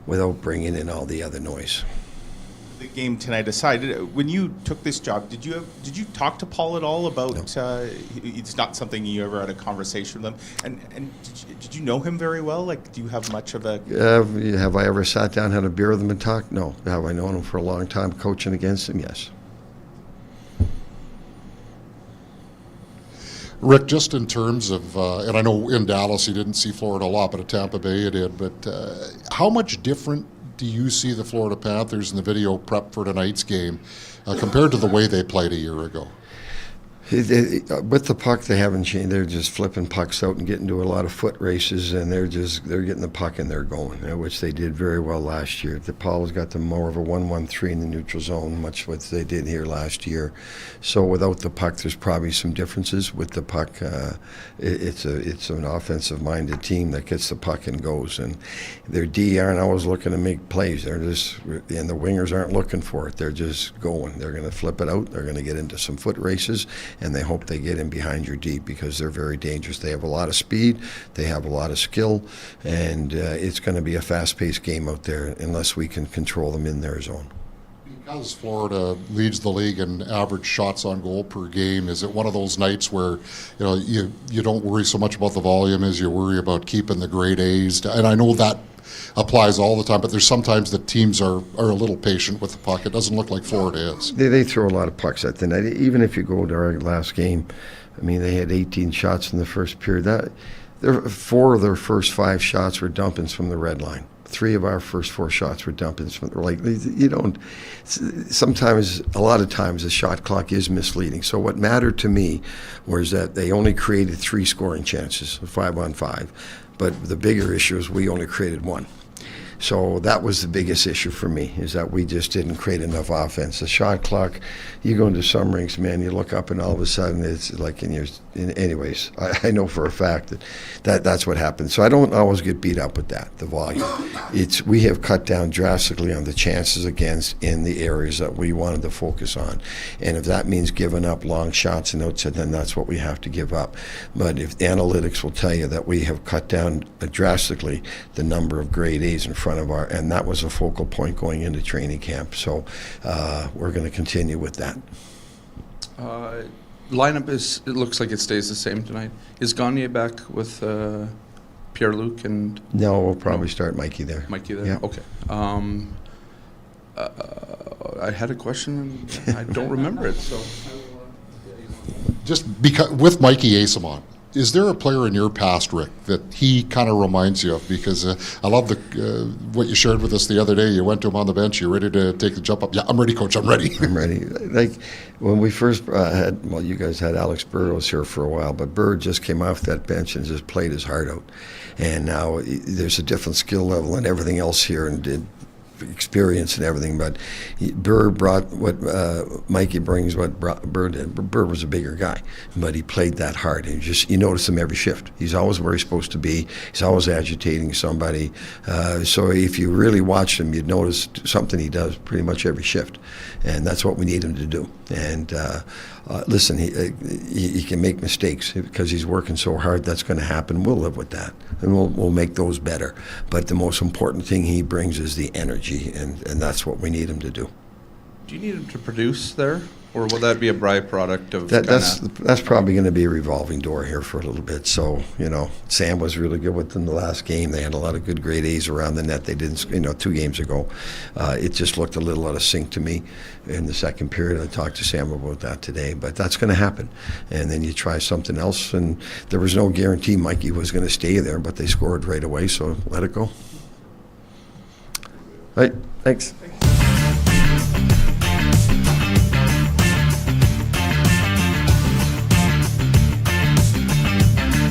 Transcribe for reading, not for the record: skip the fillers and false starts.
without bringing in all the other noise. The game tonight aside, when you took this job, did you talk to Paul at all about? No. It's not something you ever had a conversation with him. And did you know him very well? Like, do you have much of a? Have I ever sat down, had a beer with him and talked? No. Have I known him for a long time, coaching against him? Yes. Rick, just in terms of, and I know in Dallas you didn't see Florida a lot, but at Tampa Bay you did. But how much different do you see the Florida Panthers in the video prep for tonight's game compared to the way they played a year ago? With the puck, they haven't changed. They're just flipping pucks out and getting to a lot of foot races, and they're getting the puck and they're going, which they did very well last year. The Paul's got them more of a 1-1-3 in the neutral zone, much what they did here last year. So without the puck, there's probably some differences. With the puck, it's an offensive-minded team that gets the puck and goes. And their D aren't always looking to make plays. And the wingers aren't looking for it. They're just going. They're going to flip it out. They're going to get into some foot races. And they hope they get in behind your D because they're very dangerous. They have a lot of speed, they have a lot of skill, and it's going to be a fast-paced game out there unless we can control them in their zone. Because Florida leads the league in average shots on goal per game, is it one of those nights where you don't worry so much about the volume as you worry about keeping the grade A's? And I know that applies all the time, but there's sometimes that teams are a little patient with the puck. It doesn't look like Florida is. They throw a lot of pucks at the net. Even if you go to our last game, I mean, they had 18 shots in the first period. 4 of their first 5 shots were dumpings from the red line. 3 of our first 4 shots were dumpings from sometimes, a lot of times, the shot clock is misleading. So what mattered to me was that they only created 3 scoring chances, 5-on-5. But the bigger issue is we only created 1. So that was the biggest issue for me, is that we just didn't create enough offense. The shot clock, you go into some rinks, man, you look up and all of a sudden it's like anyways, I know for a fact that's what happens. So I don't always get beat up with that, the volume. We have cut down drastically on the chances against in the areas that we wanted to focus on. And if that means giving up long shots and outside, then that's what we have to give up. But if analytics will tell you that we have cut down drastically the number of grade A's in front of and that was a focal point going into training camp. So we're going to continue with that. Lineup it looks like it stays the same tonight. Is Gagne back with Pierre-Luc and? No, we'll probably start Mikey there. Mikey there? Yeah. Okay. I had a question and I don't remember it. So just because with Mikey Asamon, is there a player in your past, Rick, that he kind of reminds you of? Because I love what you shared with us the other day. You went to him on the bench. You're ready to take the jump up. Yeah, I'm ready, Coach. I'm ready. I'm ready. Like when we first you guys had Alex Burrows here for a while, but Bird just came off that bench and just played his heart out. And now there's a different skill level and everything else here, and did experience and everything, but Bird brought what Mikey brings, what Bird did. Bird was a bigger guy, but he played that hard. And you notice him every shift. He's always where he's supposed to be. He's always agitating somebody. So if you really watch him, you'd notice something he does pretty much every shift, and that's what we need him to do. And listen, he can make mistakes because he's working so hard. That's going to happen. We'll live with that, and we'll make those better. But the most important thing he brings is the energy. And that's what we need him to do. Do you need him to produce there, or will that be a byproduct of that's probably going to be a revolving door here for a little bit. So Sam was really good with them the last game. They had a lot of good grade A's around the net. They didn't 2 games ago. It just looked a little out of sync to me in the second period. I talked to Sam about that today, but that's going to happen. And then you try something else, and there was no guarantee Mikey was going to stay there, but they scored right away, so let it go. Right, thanks.